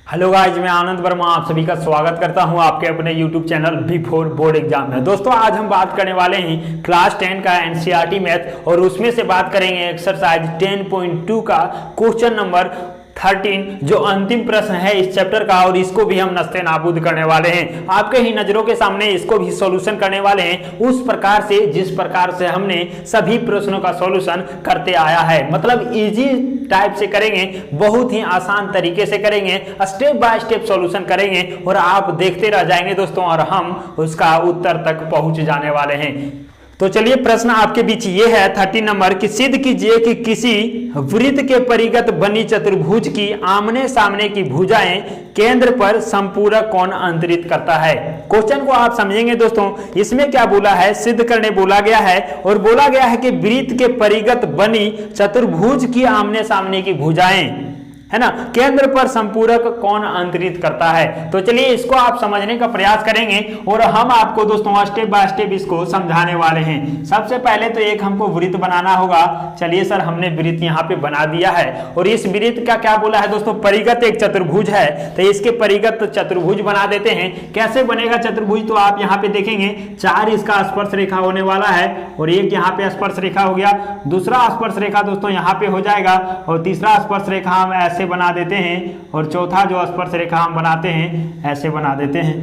Hello guys, मैं आनंद वर्मा आप सभी का स्वागत करता हूं आपके अपने YouTube channel before board exam में। दोस्तों, आज हम बात करने वाले हैं क्लास 10 का एनसीईआरटी मैथ और उसमें से बात करेंगे एक्सरसाइज 10.2 का क्वेश्चन नंबर 13 जो अंतिम प्रश्न है इस चैप्टर का, और इसको भी हम नस्ते नाबूद करने वाले हैं। आपके ही नजरों के सामने इसको भी सॉल्यूशन करने वाले हैं उस प्रकार से जिस प्रकार से हमने सभी प्रश्नों का सॉल्यूशन करते आया है। मतलब इजी टाइप से करेंगे, बहुत ही आसान तरीके से करेंगे, स्टेप बाय स्टेप सॉल्यूशन करेंगे और आप देखते रह जाएंगे दोस्तों, और हम उसका उत्तर तक पहुंच जाने वाले हैं। तो चलिए, प्रश्न आपके बीच ये है 13 नंबर कि सिद्ध कीजिए कि किसी वृत्त के परिगत बनी चतुर्भुज की आमने सामने की भुजाएं केंद्र पर संपूरक कोण अंतरित करता है। क्वेश्चन को आप समझेंगे दोस्तों, इसमें क्या बोला है, सिद्ध करने बोला गया है और बोला गया है कि वृत्त के परिगत बनी चतुर्भुज की आमने सामने की भुजाएं, है ना, केंद्र पर संपूरक कोण अंतरित करता है। तो चलिए, इसको आप समझने का प्रयास करेंगे और हम आपको दोस्तों स्टेप बाय स्टेप इसको समझाने वाले हैं। सबसे पहले तो एक हमको वृत्त बनाना होगा। चलिए सर, हमने वृत्त यहाँ पे बना दिया है और इस वृत्त का क्या बोला है दोस्तों, परिगत एक चतुर्भुज है, तो इसके परिगत चतुर्भुज बना देते हैं। कैसे बनेगा चतुर्भुज, तो आप यहाँ पे देखेंगे 4 इसका स्पर्श रेखा होने वाला है और एक यहाँ पे स्पर्श रेखा हो गया, दूसरा स्पर्श रेखा दोस्तों यहाँ पे हो जाएगा और तीसरा स्पर्श रेखा हम ऐसे बना देते हैं और चौथा जो स्पर्श रेखा हम बनाते हैं ऐसे बना देते हैं।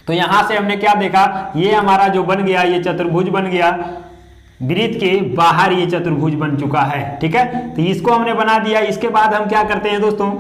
तो यहां से हमने क्या देखा, ये हमारा जो बन गया ये चतुर्भुज बन गया, वृत्त के बाहर ये चतुर्भुज बन चुका है। ठीक है, तो इसको हमने बना दिया। इसके बाद हम क्या करते हैं दोस्तों,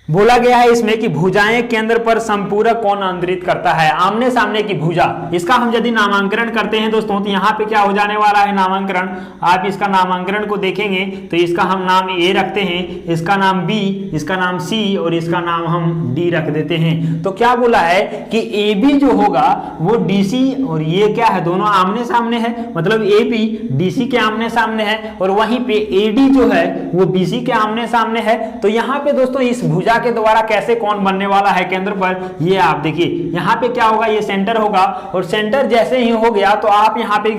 बोला गया है इसमें कि भुजाएं केंद्र पर संपूरक कोण अंतरित करता है, आमने सामने की भुजा। इसका हम यदि नामांकन करते हैं दोस्तों, तो यहाँ पे क्या हो जाने वाला है नामांकन, आप इसका नामांकन को देखेंगे तो इसका हम नाम ए रखते हैं, इसका नाम बी, इसका नाम सी और इसका नाम हम डी रख देते हैं। तो क्या बोला है कि ए बी जो होगा वो डी सी, और ये क्या है, दोनों आमने सामने है, मतलब ए बी डी सी के आमने सामने है और वहीं पे ए डी जो है वो बी सी के आमने सामने है। तो यहाँ पे दोस्तों इस भुजा के द्वारा कैसे कोण बनने वाला है केंद्र पर, ये आप देखिए यहाँ पे क्या होगा, ये सेंटर होगा और सेंटर जैसे ही हो गया तो आप यहाँ पे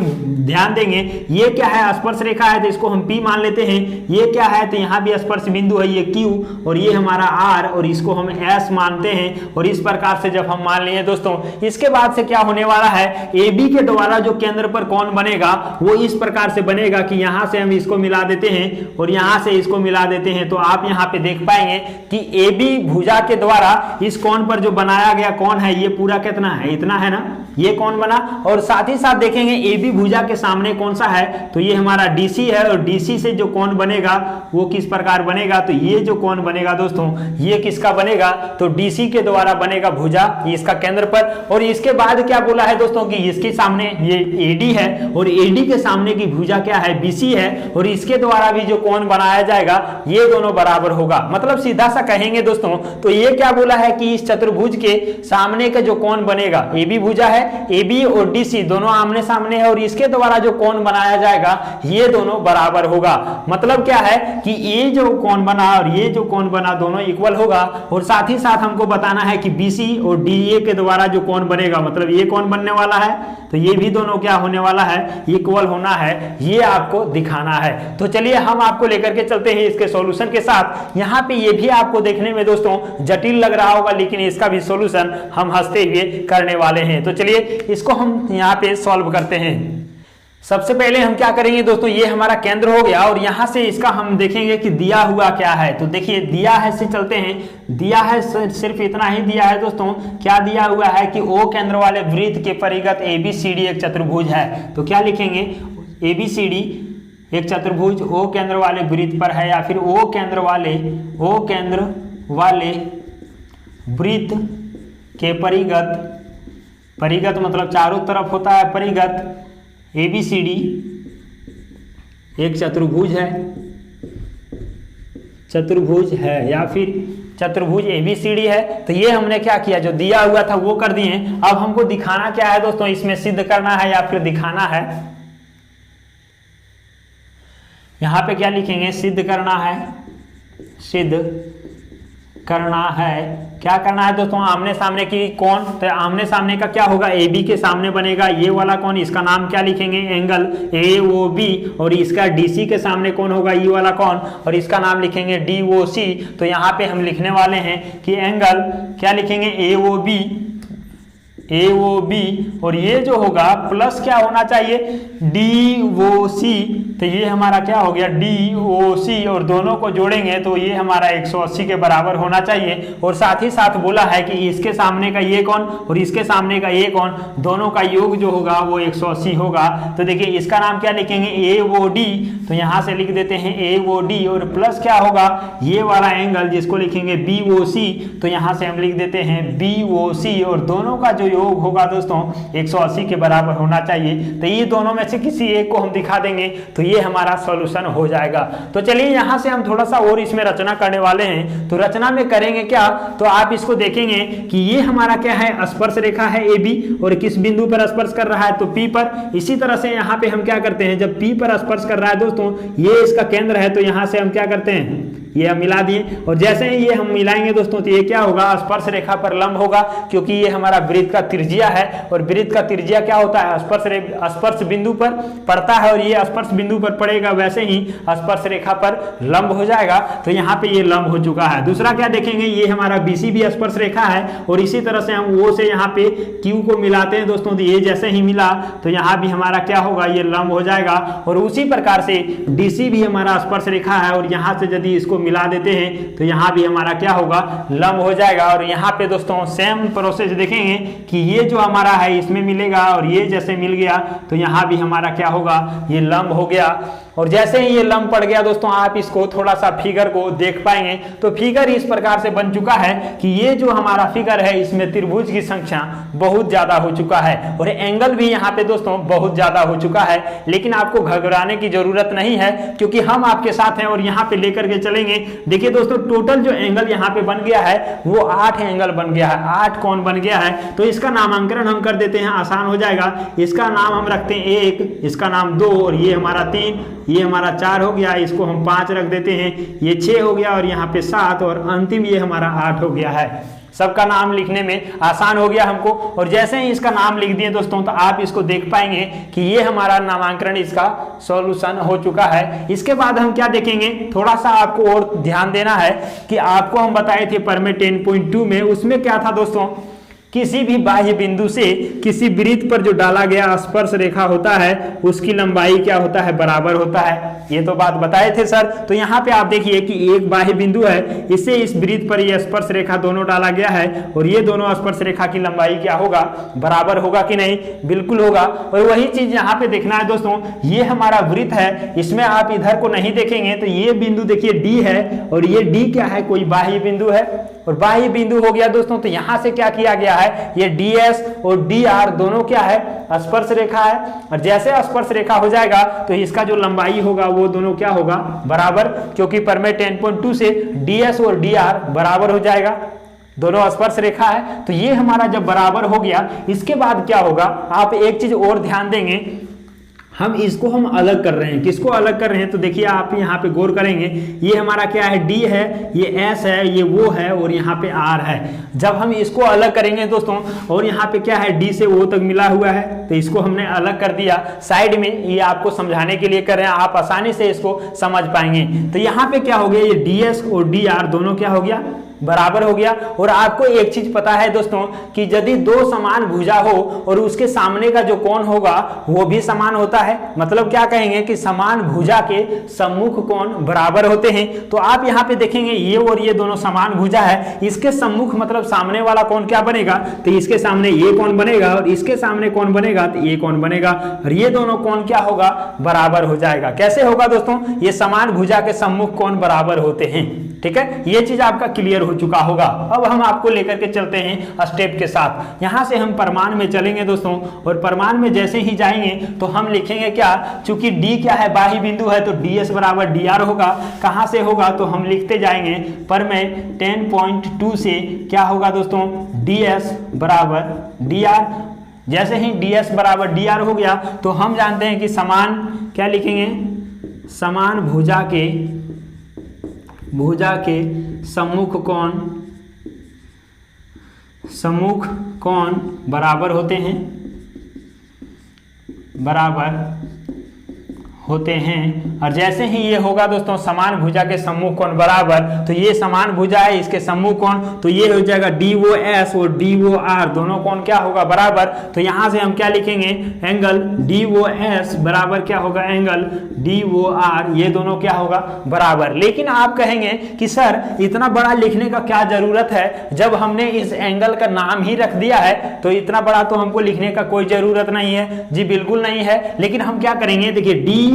ध्यान देंगे, ये क्या है, स्पर्श रेखा है तो इसको हम P मान लेते हैं, ये क्या है तो यहाँ भी स्पर्श बिंदु है, ये Q और ये हमारा R और इसको हम S मानते हैं। और इस प्रकार से जब हम मान लिए दोस्तों, इसके बाद से क्या होने वाला है, AB के द्वारा जो केंद्र पर कोण बनेगा वो इस प्रकार से बनेगा कि यहाँ से हम इसको मिला देते हैं और यहाँ से इसको मिला देते हैं। तो आप यहाँ पे देख पाएंगे कि AB भुजा के द्वारा इस कोण पर जो बनाया गया कोण है ये पूरा कितना है, इतना है ना, ये कोण बना। और साथ ही साथ देखेंगे AB भुजा के सामने कौन सा है, तो ये हमारा DC है और DC से जो कोण बनेगा वो किस प्रकार बनेगा, तो ये जो कोण बनेगा दोस्तों ये किसका बनेगा, तो DC के द्वारा बनेगा भुजा इसका केंद्र पर। और इसके बाद क्या बोला है दोस्तों कि इसके सामने ये AD है और AD के सामने की भुजा क्या है, BC है और इसके द्वारा भी जो कोण बनाया जाएगा ये दोनों बराबर होगा। मतलब सीधा सा कहेंगे दोस्तों तो ये क्या बोला है कि इस चतुर्भुज के सामने का जो कोण बनेगा, AB भुजा है, AB और DC दोनों आमने सामने है और इसके द्वारा जो कोण बनाया जाएगा ये दोनों बराबर होगा। मतलब क्या है कि ये जो कोण बना और ये जो कोण बना दोनों इक्वल होगा। और साथ ही साथ हमको बताना है कि BC और DA के द्वारा जो कोण बनेगा, मतलब ये कोण बनने वाला है तो ये भी दोनों क्या होने वाला है, इक्वल होना है, ये आपको दिखाना है। तो चलिए हम आपको लेकर के चलते हैं इसके सॉल्यूशन के साथ। यहाँ पे ये भी आपको देखने में दोस्तों जटिल लग रहा होगा, लेकिन इसका भी सॉल्यूशन हम हंसते हुए करने वाले हैं। तो चलिए इसको हम यहाँ पे सॉल्व करते हैं। सबसे पहले हम क्या करेंगे दोस्तों, ये हमारा केंद्र हो गया और यहां से इसका हम देखेंगे कि दिया हुआ क्या है। तो देखिए दिया है से चलते हैं, दिया है सिर्फ इतना ही दिया है दोस्तों, क्या दिया हुआ है कि O केंद्र वाले वृत्त के परिगत ABCD एक चतुर्भुज है। तो क्या लिखेंगे, ABCD एक चतुर्भुज O केंद्र वाले वृत्त पर है, या फिर O केंद्र वाले वृत्त के परिगत मतलब चारों तरफ होता है परिगत, ABCD एक चतुर्भुज है या फिर चतुर्भुज ABCD है। तो ये हमने क्या किया, जो दिया हुआ था वो कर दिए। अब हमको दिखाना क्या है दोस्तों, इसमें सिद्ध करना है या फिर दिखाना है। यहां पे क्या लिखेंगे, सिद्ध करना है, सिद्ध करना है। क्या करना है दोस्तों? आमने सामने की कोण, तो आमने सामने का क्या होगा? ए बी के सामने बनेगा ये वाला कोण, इसका नाम क्या लिखेंगे? Angle A O B. और इसका डी सी के सामने कौन होगा? ये वाला कोण, और इसका नाम लिखेंगे डी ओ सी। तो यहाँ पे हम लिखने वाले हैं कि एंगल क्या लिखेंगे? ए ओ बी, ए ओ बी, और ये जो होगा प्लस क्या होना चाहिए? डी ओ सी। तो ये हमारा क्या हो गया? डी ओ सी, और दोनों को जोड़ेंगे तो ये हमारा 180 के बराबर होना चाहिए। और साथ ही साथ बोला है कि इसके सामने का ये कोण और इसके सामने का ये कोण, दोनों का योग जो होगा वो 180 होगा। तो देखिए इसका नाम क्या लिखेंगे? ए ओ डी। तो यहाँ से लिख देते हैं ए ओ डी, और प्लस क्या होगा? ये वाला एंगल जिसको लिखेंगे बी ओ सी। तो यहाँ से हम लिख देते हैं बी ओ सी, और दोनों का जो योग होगा दोस्तों 180 के बराबर होना चाहिए। तो ये दोनों में से किसी एक को हम दिखा देंगे तो ये हमारा सॉल्यूशन हो जाएगा। तो चलिए यहाँ से हम थोड़ा सा और इसमें रचना करने वाले हैं। तो रचना में करेंगे क्या? तो आप इसको देखेंगे कि ये हमारा क्या है? स्पर्श रेखा है ए बी, और किस बिंदु पर स्पर्श कर रहा है? तो पी पर। इसी तरह से यहाँ पे हम क्या करते हैं? जब पी पर स्पर्श कर रहा है दोस्तों, ये इसका केंद्र है, तो यहाँ से हम क्या करते हैं? ये हम मिला दिए, और जैसे ही ये हम मिलाएंगे दोस्तों तो ये क्या होगा? स्पर्श रेखा पर लंब होगा, क्योंकि ये हमारा वृत्त का त्रिज्या है, और वृत्त का त्रिज्या क्या होता है? स्पर्श बिंदु पर पड़ता है, और ये स्पर्श बिंदु पर पड़ेगा, वैसे ही स्पर्श रेखा पर लंब हो जाएगा। तो यहाँ पे ये लंब हो चुका है। दूसरा क्या देखेंगे? ये हमारा BC भी स्पर्श रेखा है, और इसी तरह से हम O से यहाँ पे Q को मिलाते हैं दोस्तों, तो ये जैसे ही मिला तो यहाँ भी हमारा क्या होगा? ये लंब हो जाएगा। और उसी प्रकार से DC भी हमारा स्पर्श रेखा है, और यहाँ से यदि इसको मिला देते हैं तो यहाँ भी हमारा क्या होगा? लंब हो जाएगा। और यहाँ पे दोस्तों सेम प्रोसेस देखेंगे कि ये जो हमारा है इसमें मिलेगा, और ये जैसे मिल गया तो यहाँ भी हमारा क्या होगा? ये लंब हो गया। और जैसे ही ये लंब पड़ गया दोस्तों, आप इसको थोड़ा सा फिगर को देख पाएंगे। तो फिगर इस प्रकार से बन चुका है कि ये जो हमारा फिगर है इसमें त्रिभुज की संख्या बहुत ज्यादा हो चुका है, और एंगल भी यहाँ पे दोस्तों बहुत ज्यादा हो चुका है। लेकिन आपको घबराने की जरूरत नहीं है, क्योंकि हम आपके साथ हैं और यहाँ पे लेकर के चलेंगे। देखिए दोस्तों, टोटल जो एंगल यहाँ पे बन गया है वो 8 एंगल बन गया है, 8 कोण बन गया है। तो इसका नामांकन हम कर देते हैं, आसान हो जाएगा। इसका नाम हम रखते हैं 1, इसका नाम 2, और ये हमारा 3, ये हमारा 4 हो गया, इसको हम 5 रख देते हैं, ये 6 हो गया, और यहाँ पे 7, और अंतिम ये हमारा 8 हो गया है। सबका नाम लिखने में आसान हो गया हमको। और जैसे ही इसका नाम लिख दिए दोस्तों तो आप इसको देख पाएंगे कि ये हमारा नामांकन इसका सॉल्यूशन हो चुका है। इसके बाद हम क्या देखेंगे? थोड़ा सा आपको और ध्यान देना है कि आपको हम बताए थे पर में 10.2 में, उसमें क्या था दोस्तों? किसी भी बाह्य बिंदु से किसी वृत्त पर जो डाला गया स्पर्श रेखा होता है उसकी लंबाई क्या होता है? बराबर होता है। ये तो बात बताए थे सर। तो यहाँ पे आप देखिए कि एक बाह्य बिंदु है, इससे इस वृत्त पर यह स्पर्श रेखा दोनों डाला गया है, और ये दोनों स्पर्श रेखा की लंबाई क्या होगा? बराबर होगा कि नहीं? बिल्कुल होगा। और वही चीज यहाँ पे देखना है दोस्तों, ये हमारा वृत्त है, इसमें आप इधर को नहीं देखेंगे तो ये बिंदु देखिए D है, और ये D क्या है? कोई बाह्य बिंदु है, और बाह्य बिंदु हो गया दोस्तों। तो यहाँ से क्या किया गया है? ये DS और DR दोनों क्या है? स्पर्श रेखा है, और जैसे स्पर्श रेखा हो जाएगा तो इसका जो लंबाई होगा वो दोनों क्या होगा? बराबर, क्योंकि पर में 10.2 से DS और DR बराबर हो जाएगा, दोनों स्पर्श रेखा है। तो ये हमारा जब बराबर हो गया, इसके बाद क्या होगा? आप एक चीज और ध्यान देंगे, हम इसको हम अलग कर रहे हैं। किसको अलग कर रहे हैं? तो देखिए आप यहाँ पे गौर करेंगे, ये हमारा क्या है? D है, ये S है, ये वो है, और यहाँ पे R है। जब हम इसको अलग करेंगे दोस्तों, और यहाँ पे क्या है? D से O तक मिला हुआ है, तो इसको हमने अलग कर दिया साइड में। ये आपको समझाने के लिए कर रहे हैं, आप आसानी से इसको समझ पाएंगे। तो यहाँ पे क्या हो गया? ये DS और DR दोनों क्या हो गया? बराबर हो गया। और आपको एक चीज पता है दोस्तों कि यदि दो समान भुजा हो और उसके सामने का जो कोण होगा वो भी समान होता है, मतलब क्या कहेंगे कि समान भुजा के सम्मुख कोण बराबर होते हैं। तो आप यहाँ पे देखेंगे ये और ये दोनों समान भुजा है, इसके सम्मुख मतलब सामने वाला कोण क्या बनेगा? तो इसके सामने ये कोण बनेगा, और इसके सामने कोण बनेगा तो ये कोण बनेगा, और ये दोनों कोण क्या होगा? बराबर हो जाएगा। कैसे होगा दोस्तों? ये समान भुजा के सम्मुख कोण बराबर होते हैं। ठीक है, ये चीज आपका क्लियर हो चुका होगा। अब हम आपको लेकर के चलते हैं स्टेप के साथ। यहां से हम परमाण में चलेंगे दोस्तों, और परमाण में जैसे ही जाएंगे तो हम लिखेंगे क्या? चूंकि D क्या है? बाह्य बिंदु है, तो DS बराबर DR होगा। कहां से होगा? तो हम लिखते जाएंगे पर में 10.2 से क्या होगा दोस्तों? DS बराबर DR। जैसे ही DS बराबर DR हो गया तो हम जानते हैं कि समान क्या लिखेंगे? समान भुजा के सम्मुख कोण सम्मुख कोण बराबर होते हैं और जैसे ही ये होगा दोस्तों समान भुजा के सम्मुख कोण बराबर, तो ये समान भुजा है इसके सम्मुख कोण, तो ये हो जाएगा DOS और DOR दोनों कोण क्या होगा बराबर। तो यहां से हम क्या लिखेंगे, एंगल DOS बराबर क्या होगा एंगल DOR, ये दोनों क्या होगा बराबर। लेकिन आप कहेंगे कि सर इतना बड़ा लिखने का क्या जरूरत है, जब हमने इस एंगल का नाम ही रख दिया है तो इतना बड़ा तो हमको लिखने का कोई जरूरत नहीं है। जी बिल्कुल नहीं है, लेकिन हम क्या करेंगे, देखिए DOS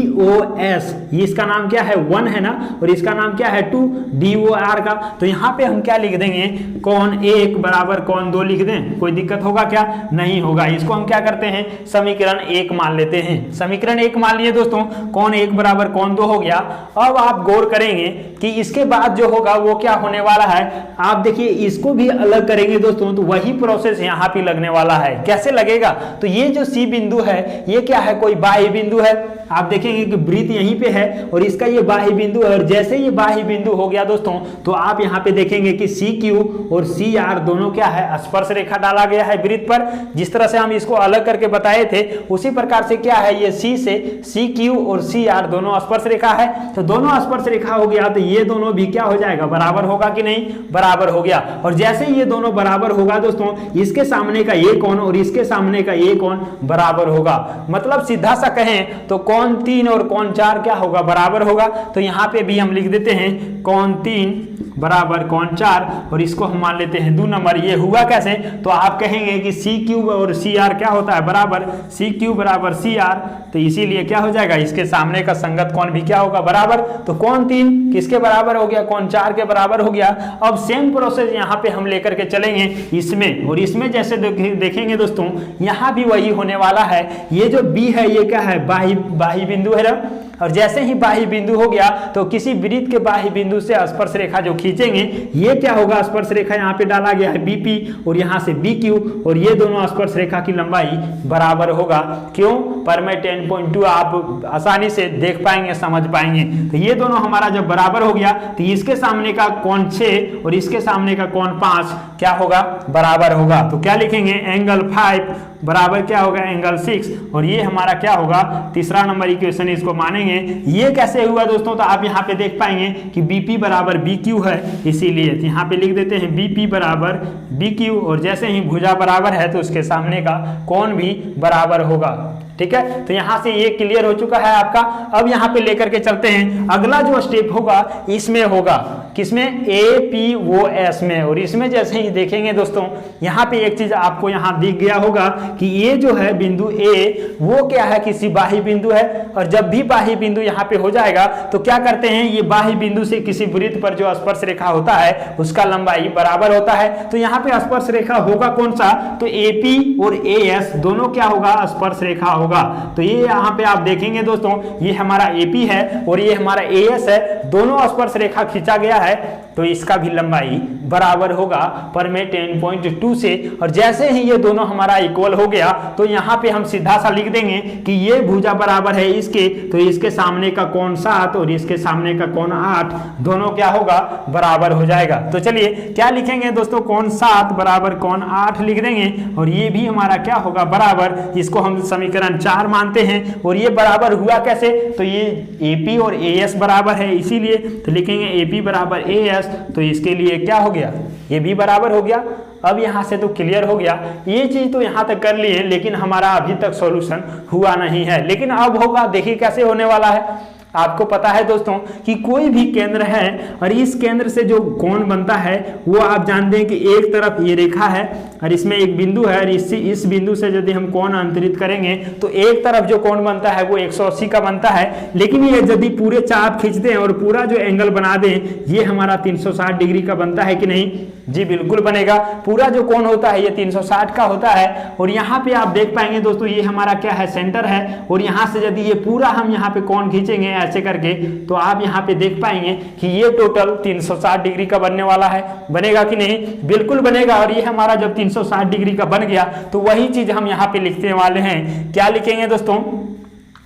ये इसका नाम क्या है 1 है ना, और इसका नाम क्या है 2 DOR का, तो यहाँ पे हम क्या लिख देंगे, कोण 1 बराबर कोण 2 लिख दें, कोई दिक्कत होगा क्या, नहीं होगा। इसको हम क्या करते हैं, समीकरण 1 मान लेते हैं। समीकरण 1 मान लिए दोस्तों, कोण 1 बराबर कोण 2 हो गया। अब आप गौर करेंगे कि इसके बाद जो होगा वो क्या होने वाला है, आप देखिए इसको भी अलग करेंगे दोस्तों, तो वही प्रोसेस यहाँ पे लगने वाला है। कैसे लगेगा, तो ये जो C बिंदु है ये क्या है, कोई बाह्य बिंदु है। आप देखेंगे कि वृत्त यहीं पे है और इसका ये बाह्य बिंदु है, और जैसे ये बाह्य बिंदु हो गया दोस्तों, तो आप यहाँ पे देखेंगे कि CQ और CR दोनों क्या है, स्पर्श रेखा डाला गया है वृत्त पर। जिस तरह से हम इसको अलग करके बताए थे उसी प्रकार से क्या है, ये C से CQ और CR दोनों स्पर्श रेखा है, तो दोनों स्पर्श रेखा हो गया, तो ये दोनों भी क्या हो जाएगा, बराबर होगा कि नहीं, बराबर हो गया। और जैसे ये दोनों बराबर होगा दोस्तों, इसके सामने का ये कोण और इसके सामने का ये कोण बराबर होगा। मतलब सीधा सा कहें तो कोण 3 और कोण 4 क्या होगा, बराबर होगा। तो यहाँ पे भी हम लिख देते हैं कोण 3 बराबर कोण 4 और इसको हम मान लेते हैं 2 नंबर। ये हुआ कैसे, तो आप कहेंगे कि CQ और CR क्या होता है बराबर, CQ बराबर CR, तो इसीलिए क्या हो जाएगा, इसके सामने का संगत कोण भी क्या होगा बराबर। तो कोण 3 किसके बराबर हो गया, कोण 4 के बराबर हो गया। अब सेम प्रोसेस यहाँ पे हम लेकर के चलेंगे इसमें, और इसमें जैसे देखेंगे दोस्तों यहाँ भी वही होने वाला है। ये जो B है ये क्या है, बाह्य बिंदु है ना, और जैसे ही बाह्य बिंदु हो गया तो किसी वृत्त के बाह्य बिंदु से स्पर्श रेखा जो खींचेंगे, ये क्या होगा, स्पर्श रेखा यहाँ पे डाला गया है BP और यहाँ से BQ, और ये दोनों स्पर्श रेखा की लंबाई बराबर होगा। क्यों, पर मैं 10.2 आप आसानी से देख पाएंगे, समझ पाएंगे। तो ये दोनों हमारा जब बराबर हो गया तो इसके सामने का कोण 6 और इसके सामने का कोण 5 क्या होगा, बराबर होगा। तो क्या लिखेंगे, एंगल 5 बराबर क्या होगा, एंगल 6, और ये हमारा क्या होगा, तीसरा नंबर इक्वेशन इसको मानेंगे। ये कैसे हुआ दोस्तों, तो आप यहाँ पे देख पाएंगे कि BP बराबर BQ है, इसीलिए यहाँ पे लिख देते हैं BP बराबर BQ, और जैसे ही भुजा बराबर है तो उसके सामने का कोण भी बराबर होगा। ठीक है, तो यहां से ये क्लियर हो चुका है आपका। अब यहां पे लेकर के चलते हैं, अगला जो स्टेप होगा इसमें होगा, किसमें, APOS में। और इसमें जैसे ही देखेंगे दोस्तों, यहाँ पे एक चीज आपको यहाँ दिख गया होगा कि ये जो है बिंदु A वो क्या है, किसी बाह्य बिंदु है, और जब भी बाह्य बिंदु यहाँ पे हो जाएगा तो क्या करते हैं, ये बाह्य बिंदु से किसी वृत्त पर जो स्पर्श रेखा होता है उसका लंबाई बराबर होता है। तो यहाँ पे स्पर्श रेखा होगा कौन सा, तो AP और AS दोनों क्या होगा, स्पर्श रेखा होगा। तो ये यहाँ पे आप देखेंगे दोस्तों, ये हमारा AP है और ये हमारा AS है, दोनों स्पर्श रेखा खींचा गया है, तो इसका भी लंबाई बराबर होगा पर में 10.2 से। और जैसे ही ये दोनों हमारा इक्वल हो गया तो यहाँ पे हम सीधा सा लिख देंगे कि ये भुजा बराबर है इसके, तो इसके सामने का कोण 7 और इसके सामने का कोण 8 दोनों क्या होगा, बराबर हो जाएगा। तो चलिए क्या लिखेंगे दोस्तों, कोण 7 बराबर कोण 8 लिख देंगे, और ये भी हमारा क्या होगा, बराबर। इसको हम समीकरण 4 मानते हैं। और ये बराबर हुआ कैसे, तो ये AP और AS बराबर है, इसीलिए तो लिखेंगे AP बराबर AS, तो इसके लिए क्या हो गया, ये भी बराबर हो गया। अब यहां से तो क्लियर हो गया, ये चीज तो यहां तक कर लिए, लेकिन हमारा अभी तक सॉल्यूशन हुआ नहीं है, लेकिन अब होगा। देखिए कैसे होने वाला है। आपको पता है दोस्तों कि कोई भी केंद्र है और इस केंद्र से जो कोण बनता है वो आप जानते हैं कि एक तरफ ये रेखा है और इसमें एक बिंदु है, और इस बिंदु से यदि हम कोण अंतरित करेंगे तो एक तरफ जो कोण बनता है वो 180 का बनता है। लेकिन ये यदि पूरे चाप खींच दें और पूरा जो एंगल बना दें, ये हमारा 360 डिग्री का बनता है कि नहीं, जी बिल्कुल बनेगा। पूरा जो कोण होता है ये 360 का होता है। और यहाँ पे आप देख पाएंगे दोस्तों, ये हमारा क्या है, सेंटर है, और यहाँ से यदि ये पूरा हम यहाँ पे कोण खींचेंगे ऐसे करके, तो आप यहाँ पे देख पाएंगे कि ये टोटल 360 डिग्री का बनने वाला है। बनेगा कि नहीं, बिल्कुल बनेगा। और ये हमारा जब 360 डिग्री का बन गया तो वही चीज हम यहाँ पे लिखने वाले हैं। क्या लिखेंगे दोस्तों,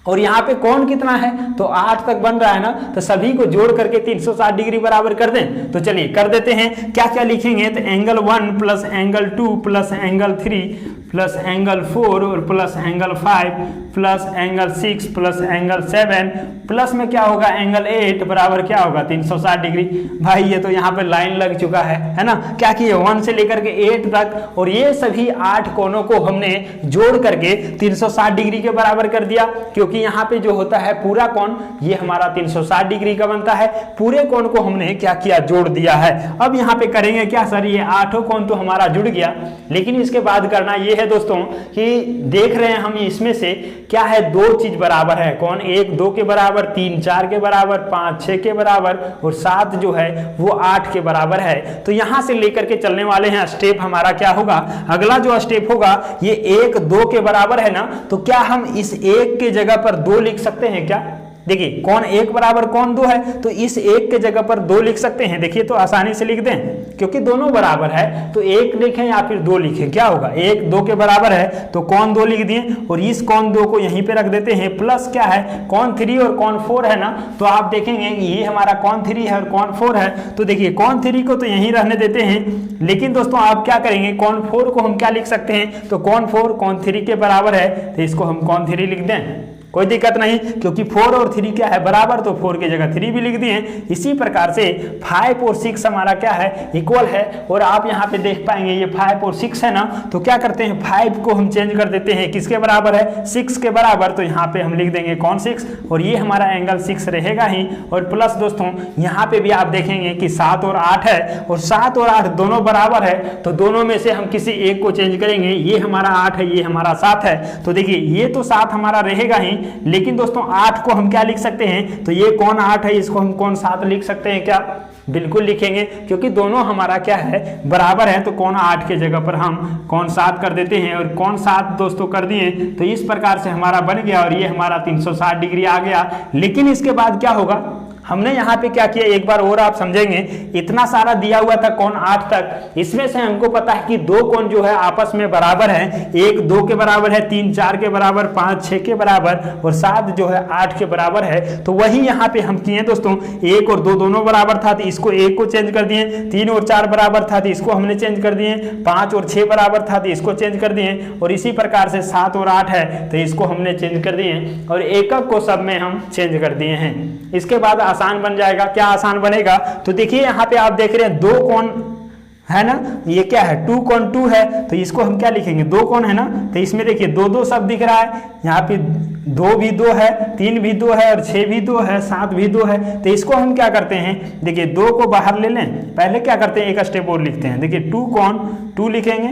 और यहाँ पे कौन कितना है तो 8 तक बन रहा है ना, तो सभी को जोड़ करके 360 डिग्री बराबर कर दें। तो चलिए कर देते हैं। क्या क्या लिखेंगे तो angle 1 plus angle 2 plus angle 3 plus angle 4 और plus angle 5 plus angle 6 plus angle 7 plus में क्या होगा एंगल 8 बराबर क्या होगा 360 डिग्री। भाई ये तो यहाँ पे लाइन लग चुका है ना। क्या किए 1 से लेकर के 8 तक और ये सभी 8 कोनों को हमने जोड़ करके 360 डिग्री के बराबर कर दिया, क्योंकि यहाँ पे जो होता है पूरा कोण ये हमारा 360 डिग्री का बनता है। पूरे कोण को हमने क्या किया जोड़ दिया है। अब यहाँ पे करेंगे क्या सर, ये 8 कोण तो हमारा जुड़ गया, लेकिन इसके बाद करना ये है दोस्तों कि देख रहे हैं हम इसमें से क्या है, दो चीज बराबर है। कौन, 1 2 के बराबर, 3 4 के बराबर, 5 6 के बराबर और 7 जो है वो 8 के बराबर है। तो यहां से लेकर के चलने वाले हैं। स्टेप हमारा क्या होगा, अगला जो स्टेप होगा ये 1 2 के बराबर है ना, तो क्या हम इस 1 के जगह पर 2 लिख सकते हैं क्या। देखिए कौन 1 बराबर कौन 2 है, तो इस 1 के जगह पर 2 लिख सकते हैं। देखिए तो आसानी से लिख दें, क्योंकि दोनों बराबर है तो 1 लिखें या फिर 2 लिखें, क्या होगा 1 2 के बराबर है तो कौन 2 लिख दिए और इस कौन 2 को यहीं पे रख देते हैं। प्लस क्या है कौन 3 और कौन 4 है ना, तो आप देखेंगे ये हमारा कौन 3 है और कौन 4 है, तो देखिए कौन 3 को तो यहीं रहने देते हैं। लेकिन दोस्तों आप क्या करेंगे, कौन 4 को हम क्या लिख सकते हैं, तो कौन 4 कौन 3 के बराबर है तो इसको हम कौन 3 लिख दें, कोई दिक्कत नहीं, क्योंकि 4 और 3 क्या है बराबर, तो 4 की जगह 3 भी लिख दिए। इसी प्रकार से 5 और 6 हमारा क्या है इक्वल है। और आप यहाँ पे देख पाएंगे ये 5 और 6 है ना, तो क्या करते हैं 5 को हम चेंज कर देते हैं किसके बराबर है 6 के बराबर, तो यहाँ पे हम लिख देंगे कौन 6 और ये हमारा एंगल 6 रहेगा ही। और प्लस दोस्तों यहाँ पे भी आप देखेंगे कि 7 और 8 है और 7 और 8 दोनों बराबर है, तो दोनों में से हम किसी एक को चेंज करेंगे। ये हमारा 8 है, ये हमारा 7 है, तो देखिए ये तो 7 हमारा रहेगा ही, लेकिन दोस्तों 8 को हम क्या लिख सकते हैं, तो ये कौन 8 है इसको हम कौन 7 लिख सकते हैं क्या, बिल्कुल लिखेंगे, क्योंकि दोनों हमारा क्या है बराबर है। तो कौन 8 के जगह पर हम कौन 7 कर देते हैं और कौन 7 दोस्तों कर दिए, तो इस प्रकार से हमारा बन गया और ये हमारा 360 डिग्री आ गया। लेकिन इसके बाद क्या होगा, हमने यहाँ पे क्या किया एक बार और आप समझेंगे, इतना सारा दिया हुआ था कौन 8 तक, इसमें से हमको पता है कि 2 कौन जो है आपस में बराबर है, 1 2 के बराबर है, 3 4 के बराबर, 5 6 के बराबर और 7 जो है 8 के बराबर है। तो वही यहाँ पे हम किए दोस्तों, 1 और 2 दोनों बराबर था तो इसको 1 को चेंज कर दिए, 3 और 4 बराबर था तो इसको हमने चेंज कर दिए, 5 और 6 बराबर था तो इसको चेंज कर दिए और इसी प्रकार से 7 और 8 है तो इसको हमने चेंज कर दिए और एकक को सब में हम चेंज कर दिए हैं। इसके बाद आसान बन जाएगा। क्या आसान बनेगा, तो देखिए यहाँ पे आप देख रहे हैं 2 कौन है ना, ये क्या है 2 कौन 2 है, तो इसको हम क्या लिखेंगे 2 कौन है ना, तो इसमें देखिए 2 2 सब दिख रहा है, यहाँ पे 2 भी 2 है, 3 भी 2 है और 6 भी 2 है, 7 भी 2 है। तो इसको हम क्या करते हैं, देखिए 2 को बाहर ले लें, पहले क्या करते हैं एक स्टेप और लिखते हैं। देखिए 2 कौन 2 लिखेंगे,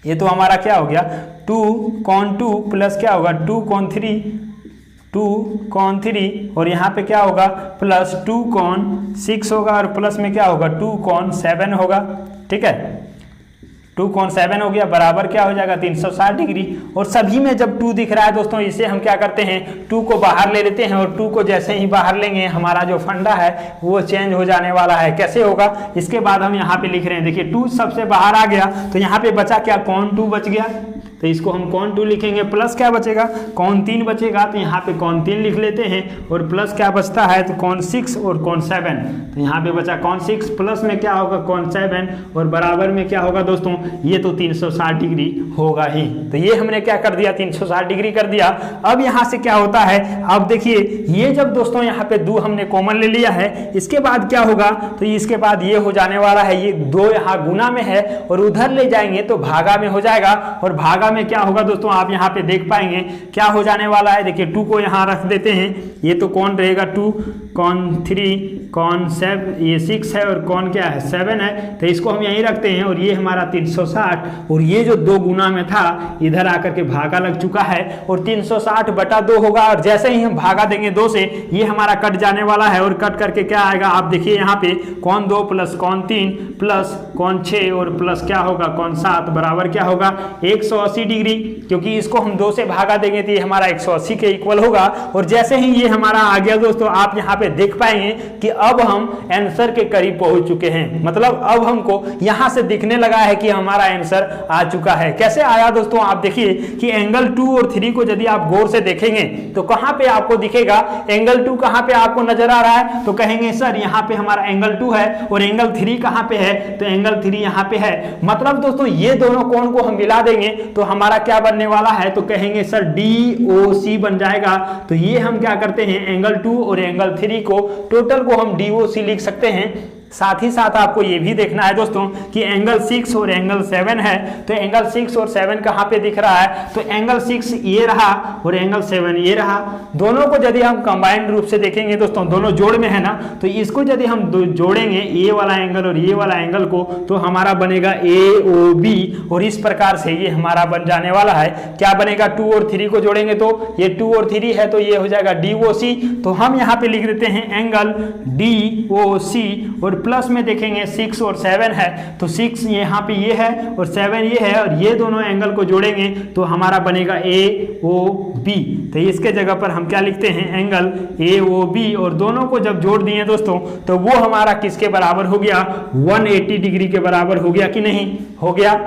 ये तो हमारा क्या हो गया 2 कौन 2 प्लस क्या होगा 2 कौन 3 2 कौन 3 और यहाँ पे क्या होगा प्लस 2 कौन 6 होगा और प्लस में क्या होगा 2 कौन 7 होगा। ठीक है 2 कौन 7 हो गया, बराबर क्या हो जाएगा 360 डिग्री। और सभी में जब 2 दिख रहा है दोस्तों, इसे हम क्या करते हैं 2 को बाहर ले लेते हैं और 2 को जैसे ही बाहर लेंगे हमारा जो फंडा है वो चेंज हो जाने वाला है। कैसे होगा, इसके बाद हम यहाँ पे लिख रहे हैं, देखिए 2 सबसे बाहर आ गया तो यहाँ पे बचा क्या कौन 2 बच गया, तो इसको हम कौन 2 लिखेंगे, प्लस क्या बचेगा कौन 3 बचेगा, तो यहाँ पे कौन 3 लिख लेते हैं और प्लस क्या बचता है तो कौन 6 और कौन 7, तो यहाँ पे बचा कौन 6 प्लस में क्या होगा कौन 7 और बराबर में क्या होगा दोस्तों, ये तो 360 डिग्री होगा ही। तो ये हमने क्या कर दिया 360 डिग्री कर दिया। अब यहाँ से क्या होता है, अब देखिए ये जब दोस्तों यहाँ पे 2 हमने कॉमन ले लिया है, इसके बाद क्या होगा, तो इसके बाद ये हो जाने वाला है, ये 2 यहाँ गुना में है और उधर ले जाएंगे तो भागा में हो जाएगा और भागा में क्या होगा दोस्तों आप यहाँ पे देख पाएंगे क्या हो जाने वाला है। देखिए 2 को यहाँ रख देते हैं, ये तो कौन रहेगा 2 कौन 3 कौन 7, ये 6 है और कौन क्या है 7 है, तो इसको हम यहीं रखते हैं और ये हमारा 360 और ये जो 2 गुना में था इधर आकर के भागा लग चुका है और 360 बटा 2 होगा और जैसे ही हम भागा देंगे 2 से ये हमारा कट जाने वाला है और कट करके क्या आएगा आप देखिए यहाँ पे कौन 2 प्लस कौन 3 प्लस कौन 6 और प्लस क्या होगा कौन 7 बराबर क्या होगा 180 डिग्री, क्योंकि इसको हम 2 से भागा देंगे तो ये हमारा 180 के इक्वल होगा। और जैसे ही ये हमारा आ गया दोस्तों आप यहाँ पे देख पाएंगे कि अब हम आंसर के करीब पहुंच चुके हैं, मतलब अब हमको यहाँ से दिखने लगा है कि हम हमारा आंसर आ चुका है। कैसे आया दोस्तों, आप देखिए कि एंगल 2 और 3 को यदि आप गौर से देखेंगे तो कहां पे आपको दिखेगा, एंगल 2 कहां पे आपको नजर आ रहा है, तो कहेंगे सर यहां पे हमारा एंगल 2 है और एंगल 3 कहां पे है, तो एंगल 3 यहां पे है। मतलब दोस्तों ये दोनों कोण को हम मिला देंगे तो हमारा क्या बनने वाला है, तो कहेंगे सर DOC बन जाएगा। तो ये हम क्या करते हैं, एंगल 2 और एंगल 3 को टोटल को हम DOC लिख सकते हैं। साथ ही साथ आपको ये भी देखना है दोस्तों कि एंगल 6 और एंगल 7 है, तो एंगल 6 और 7 कहां पे दिख रहा है, तो एंगल 6 ये रहा और एंगल 7 ये रहा। दोनों को यदि हम कंबाइंड रूप से देखेंगे दोस्तों, दोनों जोड़ में है ना, तो इसको यदि हम जोड़ेंगे ये वाला एंगल और ये वाला एंगल को, तो हमारा बनेगा AOB और इस प्रकार से ये हमारा बन जाने वाला है। क्या बनेगा, 2 और 3 को जोड़ेंगे तो ये 2 और 3 है तो ये हो जाएगा DOC। तो हम यहाँ पे लिख देते हैं एंगल DOC और प्लस में देखेंगे 6 और 7 है, तो 6 यहाँ पे ये है और 7 ये है और ये दोनों एंगल को जोड़ेंगे तो हमारा बनेगा AOB। तो इसके जगह पर हम क्या लिखते हैं, एंगल AOB और दोनों को जब जोड़ दिए दोस्तों तो वो हमारा किसके बराबर हो गया, 180 डिग्री के बराबर हो गया कि नहीं, हो गया।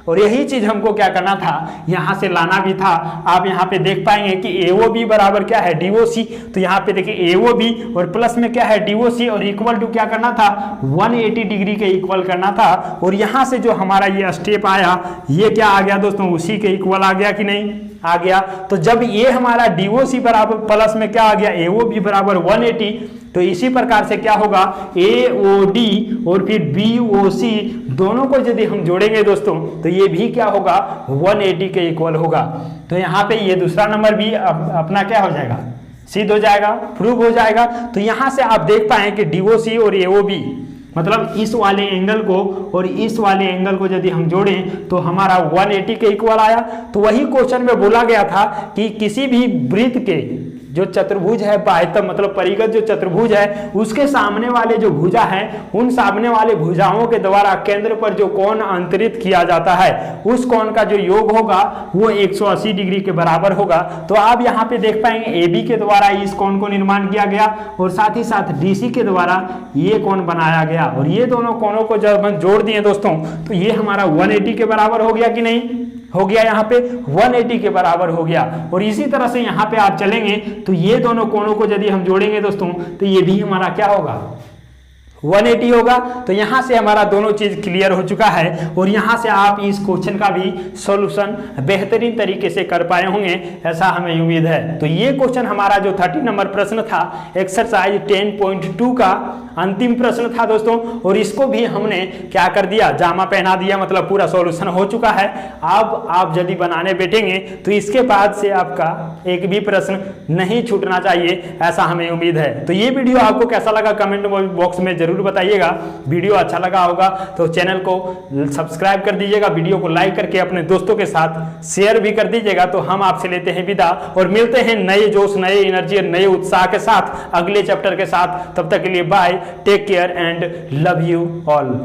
और यही चीज हमको क्या करना था, यहां से लाना भी था। आप यहां पे देख पाएंगे कि AOB बराबर क्या है, DOC। तो यहां पे देखिए AOB और प्लस में क्या है, DOC और इक्वल टू क्या करना था, 180 डिग्री के इक्वल करना था। और यहां से जो हमारा ये स्टेप आया ये क्या आ गया दोस्तों, उसी के इक्वल आ गया कि नहीं, आ गया। तो जब ये हमारा DOC बराबर प्लस में क्या आ गया, AOB बराबर 180, तो इसी प्रकार से क्या होगा, AOD और फिर BOC दोनों को यदि हम जोड़ेंगे दोस्तों तो ये भी क्या होगा, 180 के इक्वल होगा। तो यहाँ पे ये दूसरा नंबर भी अपना क्या हो जाएगा, सिद्ध हो जाएगा, प्रूव हो जाएगा। तो यहाँ से आप देख पाए कि DOC और AOB मतलब इस वाले एंगल को और इस वाले एंगल को यदि हम जोड़ें तो हमारा 180 के इक्वल आया। तो वही क्वेश्चन में बोला गया था कि किसी भी वृत्त के जो चतुर्भुज है, बाह्यतम मतलब परिगत जो चतुर्भुज है उसके सामने वाले जो भुजा है, उन सामने वाले भुजाओं के द्वारा केंद्र पर जो कोण अंतरित किया जाता है उस कोण का जो योग होगा वो 180 डिग्री के बराबर होगा। तो आप यहाँ पे देख पाएंगे AB के द्वारा इस कोण को निर्माण किया गया और साथ ही साथ DC के द्वारा ये कोण बनाया गया और ये दोनों कोणों को जब हम जोड़ दिए दोस्तों तो ये हमारा 180 के बराबर हो गया कि नहीं, हो गया, यहाँ पे 180 के बराबर हो गया। और इसी तरह से यहाँ पे आप चलेंगे तो ये दोनों कोणों को यदि हम जोड़ेंगे दोस्तों तो ये भी हमारा क्या होगा, 180 होगा। तो यहां से हमारा दोनों चीज क्लियर हो चुका है और यहां से आप इस क्वेश्चन का भी सॉल्यूशन बेहतरीन तरीके से कर पाए होंगे, ऐसा हमें उम्मीद है। तो ये क्वेश्चन हमारा जो 30 नंबर प्रश्न था एक्सरसाइज 10.2 का अंतिम प्रश्न था दोस्तों, और इसको भी हमने क्या कर दिया, जामा पहना दिया, मतलब पूरा सॉल्यूशन हो चुका है। अब आप यदि बनाने बैठेंगे तो इसके बाद से आपका एक भी प्रश्न नहीं छूटना चाहिए, ऐसा हमें उम्मीद है। तो ये वीडियो आपको कैसा लगा कमेंट बॉक्स में जरूर बताइएगा। वीडियो अच्छा लगा होगा तो चैनल को सब्सक्राइब कर दीजिएगा, वीडियो को लाइक करके अपने दोस्तों के साथ शेयर भी कर दीजिएगा। तो हम आपसे लेते हैं विदा और मिलते हैं नए जोश, नए एनर्जी और नए उत्साह के साथ अगले चैप्टर के साथ। तब तक के लिए bye, take care and love you all.